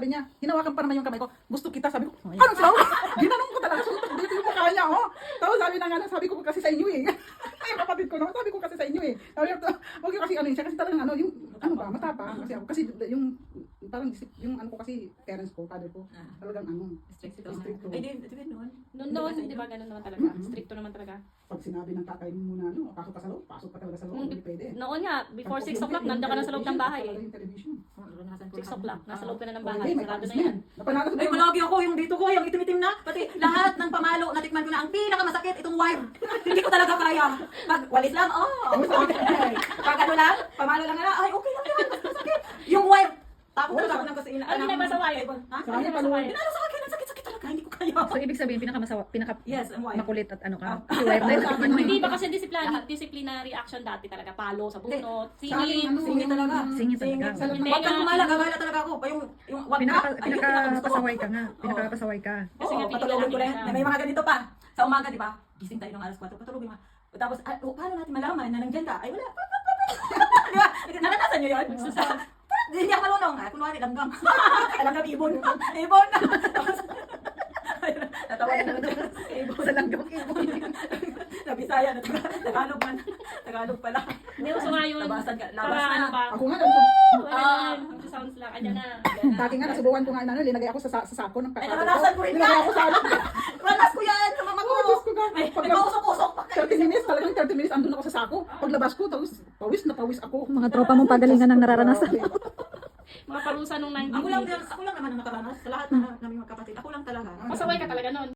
sabi niya, hinawakan pa naman yung kamay ko. Gusto kita, sabi ko, anong sabi? Ginanong ko talaga, suntok dito yung mukha niya, oh. Tapos sabi na nga, sabi ko kasi sa inyo eh. Ay, kapatid ko, no? Sabi ko kasi sa inyo eh. Sabi ko, huwag yung kasi ano siya, kasi talagang ano, yung, ano ba, matapang. Kasi ako, kasi yung, parang, yung ano ko kasi, parents ko, father ko, talagang ano, Stricto. stricto. Ay, di ba noon? Noon, di ba ganun naman talaga? Stricto naman talaga. Pag sinabi ng tatay mo muna, ano, pasok ka sa loob, pasok ka talaga sa loob, hindi pwede. Noon nga, before 6 o'clock, nandiyan ka na sa loob ng bahay eh. Yung television. 6 o'clock, nasa loob ka na ng bahay. Hindi, may Sarado na kapis yan. Napanalo Ay, malagi ako yung dito ko, yung itim-itim na. Pati lahat ng pamalo, natikman ko na. Ang pinakamasakit, itong wire. Hindi ko talaga kaya. Pag walis lang, okay. Pag ano lang, pamalo lang na, ay, okay lang yan, mas masakit. Yung wire, tapos talaga ako ng kusina. Ay, hindi na ba sa wire? Ha? Sa kanya paluin. Pinalo sa akin, ang sakit-sakit talaga, hindi ko kaya. So, ibig sabihin, Yes, ang wire. makulit at ano ka? Si wife na yun. Hindi ba kasi disciplinary action dati talaga? Palo sa bunot, singit. Singit talaga. Singit talaga. Huwag kang gumala, gagala talaga ako. Yung wag na. Ayun, Pinakapasaway ka nga. Pinakapasaway ka. Kasi nga, patulogin ko pinilaki rin. namin. May mga ganito pa. Sa umaga, di ba? Gising tayo ng alas 4. Patulogin mo. Tapos, paano natin malaman na nandiyan ka? Ay, wala. Di ba? Naranasan nyo yun? Hindi ako malunong. Kunwari, langgam. Langgam, ibon. Ibon. Tapos, natawa na naman. Ibon. Sa langgam ibon. Nabisaya na Tagalog man. Tagalog pala. Hindi, uso nga yun. Labasan ka. Labas Para ano na. ba? Ako nga, Sounds lang. Ayan na. dati nga nasubukan ko nga ano, linagay ako sa sako ng Ay, kakao. naranasan ko rin Linagay yan. ako sa ano. Ranas ko yan. Sa mama ko. Oh, Diyos ko, May pag- pausok-usok pa. 30 minutes, talagang 30 minutes andun ako sa sako. Paglabas ko, tapos pawis na pawis ako. Mga tropa mong pagalingan ng nararanasan. Mga parusa nung 90s. Ako lang naman ang nakaranas. Sa lahat na naming magkapatid. Ako lang talaga. Pasaway ka talaga nun.